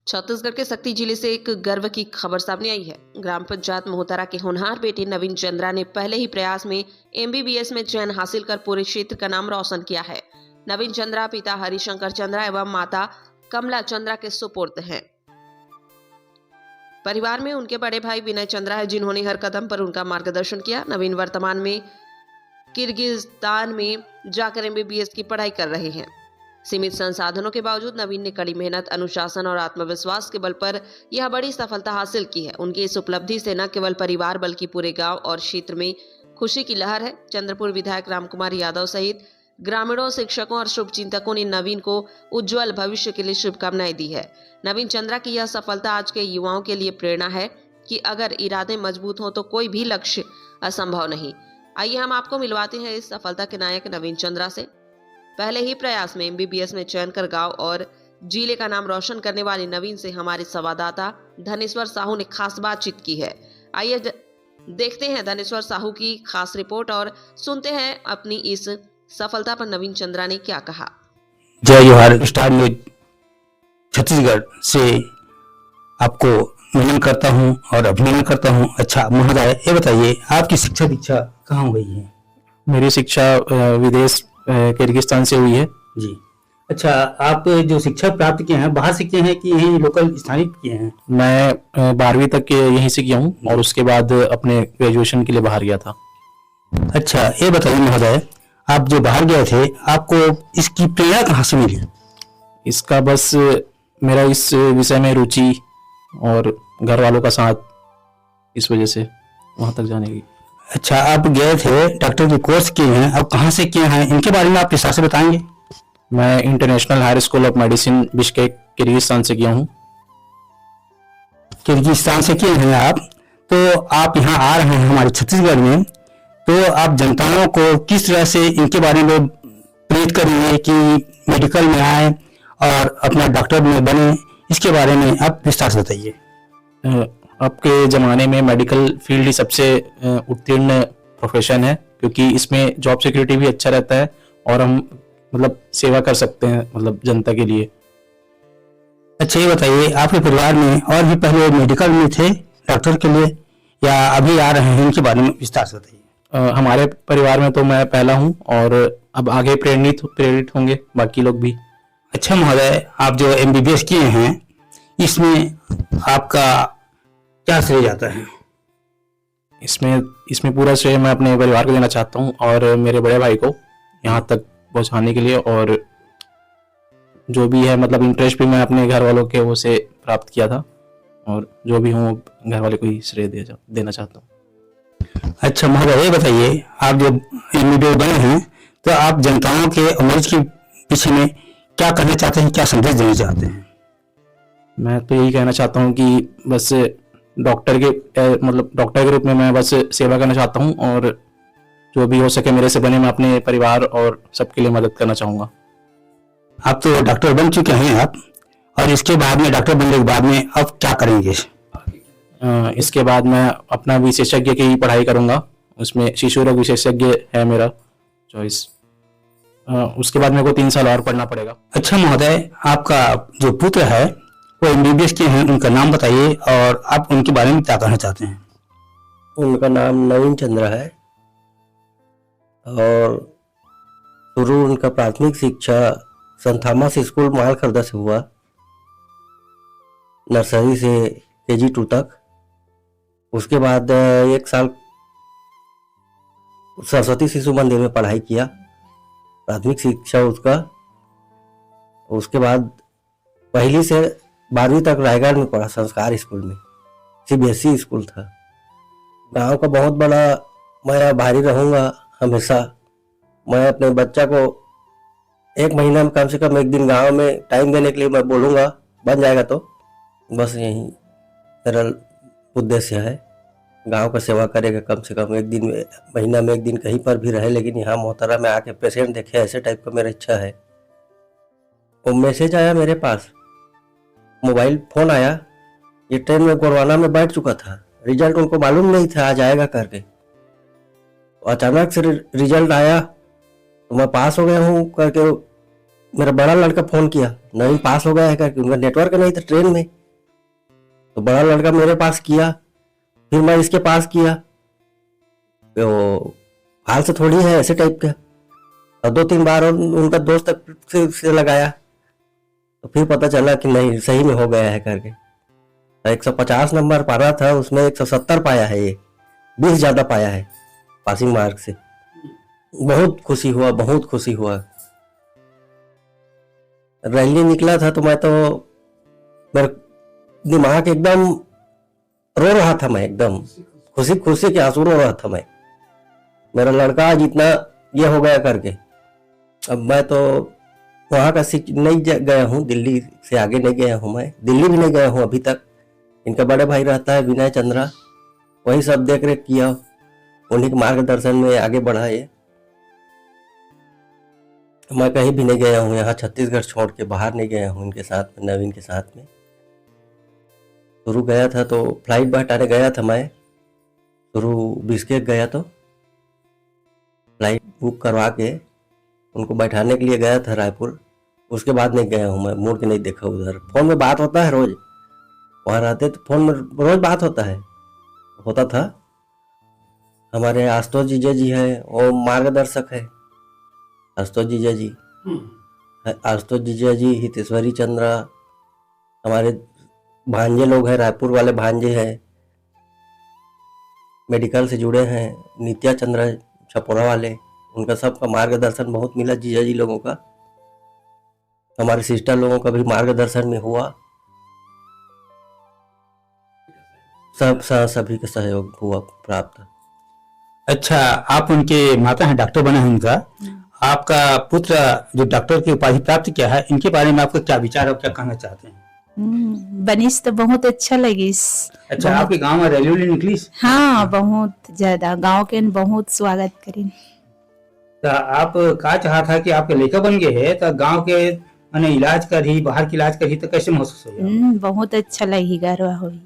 छत्तीसगढ़ के सक्ती जिले से एक गर्व की खबर सामने आई है। ग्राम पंचायत मोहतरा के होनहार बेटे नवीन चंद्रा ने पहले ही प्रयास में एमबीबीएस में चयन हासिल कर पूरे क्षेत्र का नाम रोशन किया है। नवीन चंद्रा पिता हरिशंकर चंद्रा एवं माता कमला चंद्रा के सुपुत्र हैं। परिवार में उनके बड़े भाई विनय चंद्रा है, जिन्होंने हर कदम पर उनका मार्गदर्शन किया। नवीन वर्तमान में किर्गिस्तान में जाकर एमबीबीएस की पढ़ाई कर रहे हैं। सीमित संसाधनों के बावजूद नवीन ने कड़ी मेहनत, अनुशासन और आत्मविश्वास के बल पर यह बड़ी सफलता हासिल की है। उनकी इस उपलब्धि से न केवल परिवार बल्कि पूरे गांव और क्षेत्र में खुशी की लहर है। चंद्रपुर विधायक रामकुमार यादव सहित ग्रामीणों, शिक्षकों और शुभचिंतकों ने नवीन को उज्जवल भविष्य के लिए शुभकामनाएं दी है। नवीन चंद्रा की यह सफलता आज के युवाओं के लिए प्रेरणा है कि अगर इरादे मजबूत हों तो कोई भी लक्ष्य असंभव नहीं। आइए हम आपको मिलवाते हैं इस सफलता के नायक नवीन चंद्रा से। पहले ही प्रयास में एमबीबीएस में चयन कर गांव और जिले का नाम रोशन करने वाले नवीन से हमारे संवाददाता धनेश्वर साहू ने खास बातचीत की है। आइए देखते हैं धनेश्वर साहू की खास रिपोर्ट और सुनते हैं अपनी इस सफलता पर नवीन चंद्रा ने क्या कहा। जय जोहार। स्टार न्यूज छत्तीसगढ़ से आपको नमन करता हूं और अभिनंदन करता हूं। अच्छा महोदय, ये बताइए आपकी शिक्षा दीक्षा कहाँ हुई है? मेरी शिक्षा विदेश किर्गिस्तान से हुई है जी। अच्छा, आप जो शिक्षा प्राप्त किए हैं बाहर से किए हैं कि यहीं लोकल स्थानीय किए हैं? मैं 12वीं तक यहीं से किया हूँ और उसके बाद अपने ग्रेजुएशन के लिए बाहर गया था। अच्छा, ये बताइए महोदय, आप जो बाहर गए थे आपको इसकी प्रेरणा कहाँ से मिली? इसका बस मेरा इस विषय में रुचि और घर वालों का साथ, इस वजह से वहां तक जाने की। अच्छा, आप गए थे, डॉक्टर के कोर्स किए हैं, अब कहाँ से किए हैं इनके बारे में आप विस्तार से बताएंगे? मैं international higher school of medicine Bishkek Kyrgyzstan से किया हूँ। किर्गिस्तान से किए हैं आप, तो आप यहाँ आ रहे हैं हमारे छत्तीसगढ़ में, तो आप जनताओं को किस तरह से इनके बारे में प्रेरित करेंगे कि मेडिकल में आए और अपना डॉक्टर में बने, इसके बारे में आप विस्तार से बताइए। अब के ज़माने में मेडिकल फील्ड ही सबसे उत्तीर्ण प्रोफेशन है, क्योंकि इसमें जॉब सिक्योरिटी भी अच्छा रहता है और हम मतलब सेवा कर सकते हैं मतलब जनता के लिए। अच्छा, ये बताइए आपके परिवार में और भी पहले मेडिकल में थे डॉक्टर के लिए या अभी आ रहे हैं, इनके बारे में विस्तार से बताइए। हमारे परिवार में तो मैं पहला हूँ और अब आगे प्रेरित होंगे बाकी लोग भी। अच्छा महोदय, आप जो एमबीबीएस किए हैं इसमें आपका क्या श्रेय जाता है? इसमें पूरा श्रेय मैं अपने परिवार को देना चाहता हूँ और मेरे बड़े भाई को यहाँ तक पहुँचाने के लिए, और जो भी है मतलब इंटरेस्ट भी मैं अपने घर वालों के वो से प्राप्त किया था और जो भी हूँ घर वाले को ही श्रेय देना चाहता हूँ। अच्छा महोदय, ये बताइए आप जो एमबीबीएस बने हैं तो आप जनताओं के मरीज के पीछे में क्या करना चाहते हैं, क्या संदेश देना चाहते हैं? मैं तो यही कहना चाहता हूँ कि बस डॉक्टर के रूप में मैं बस सेवा करना चाहता हूँ और जो भी हो सके मेरे से बने मैं अपने परिवार और सबके लिए मदद करना चाहूँगा। आप तो डॉक्टर बन चुके हैं आप, और इसके बाद में डॉक्टर बनने के बाद में अब क्या करेंगे? इसके बाद मैं अपना विशेषज्ञ की पढ़ाई करूँगा, उसमें शिशु रोग विशेषज्ञ है मेरा चॉइस। उसके बाद मेरे को 3 साल और पढ़ना पड़ेगा। अच्छा महोदय, आपका जो पुत्र है वो एमबीबीएस के हैं, उनका नाम बताइए और आप उनके बारे में क्या कहना चाहते हैं? उनका नाम नवीन चंद्रा है और शुरू उनका प्राथमिक शिक्षा संत थॉमस स्कूल मालखर्दा से हुआ, नर्सरी से केजी 2 तक। उसके बाद 1 साल सरस्वती शिशु मंदिर में पढ़ाई किया, प्राथमिक शिक्षा उसका। उसके बाद 1ली से 12वीं तक रायगढ़ में पढ़ा, संस्कार स्कूल में, सीबीएसई स्कूल था। गांव का बहुत बड़ा मैं आभारी रहूँगा हमेशा। मैं अपने बच्चा को 1 महीना में कम से कम 1 दिन गांव में टाइम देने के लिए मैं बोलूँगा, बन जाएगा तो। बस यही सरल उद्देश्य है, गांव का सेवा करेगा, कम से कम 1 दिन महीना में 1 दिन कहीं पर भी रहे, लेकिन यहाँ मोहतरा में आके पेशेंट देखे, ऐसे टाइप का मेरा इच्छा है। वो मैसेज आया मेरे पास, मोबाइल फ़ोन आया, ये ट्रेन में गोरवाना में बैठ चुका था, रिजल्ट उनको मालूम नहीं था आज आएगा करके। अचानक से रिजल्ट आया तो मैं पास हो गया हूँ करके मेरा बड़ा लड़का फोन किया, नवीन पास हो गया है करके, उनका नेटवर्क नहीं था ट्रेन में। तो बड़ा लड़का मेरे पास किया, फिर मैं इसके पास किया, तो हाल से थोड़ी है ऐसे टाइप का। और 2-3 बार उनका दोस्त से लगाया, तो फिर पता चला कि नहीं सही में हो गया है करके। 150 नंबर पाना था, उसमें 170 पाया है, ये 20 ज्यादा पाया है पासिंग मार्क से। बहुत खुशी हुआ, बहुत खुशी हुआ। रैली निकला था तो मैं तो मेरे दिमाग एकदम रो रहा था, मैं एकदम खुशी खुशी के आंसू रो रहा था मैं। मेरा लड़का आज इतना ये हो गया करके। अब मैं तो वहाँ का नहीं गया हूँ, दिल्ली से आगे नहीं गया हूँ, मैं दिल्ली भी नहीं गया हूँ अभी तक। इनका बड़े भाई रहता है विनय चंद्रा, वही सब देख रेख किया, उन्हीं के मार्गदर्शन में आगे बढ़ा ये। मैं कहीं भी नहीं गया हूँ, यहाँ छत्तीसगढ़ छोड़ के बाहर नहीं गया हूँ इनके साथ में, नवीन के साथ में। शुरू गया था तो फ्लाइट बैठाने गया था मैं, शुरू बिस्केट गया तो फ्लाइट बुक करवा के उनको बैठाने के लिए गया था रायपुर। उसके बाद नहीं गया हूँ मैं, मुड़ के नहीं देखा उधर। फोन में बात होता है रोज, वहाँ रहते तो फोन में रोज बात होता था। हमारे आशुतोष जीजा जी है, वो मार्गदर्शक है, आशुतोष जीजा जी, आशुतोष जीजा जी, हितेश्वरी चंद्रा, हमारे भांजे लोग हैं, रायपुर वाले भांजे हैं, मेडिकल से जुड़े हैं, नित्या चंद्रा छपोरा वाले, उनका सबका मार्गदर्शन बहुत मिला, जीजा जी लोगों का, हमारे सिस्टर लोगों का भी मार्गदर्शन में हुआ, सभी का सहयोग हुआ प्राप्त। अच्छा, आप उनके माता हैं, डॉक्टर बने हैं उनका, आपका पुत्र जो डॉक्टर की उपाधि प्राप्त किया है, इनके बारे में आपका क्या विचार और क्या कहना चाहते हैं? बनिस तो बहुत अच्छा लगिस। अच्छा, आपके गांव में रैली उली निकली? हाँ, बहुत ज्यादा गांव के बहुत स्वागत करें। तो आप का चाहा था कि आपके लड़का बन गए है, तो गांव के इलाज कर ही, बाहर की इलाज कर ही, तो कैसे महसूस हो? बहुत अच्छा लगी, गर्व हुई।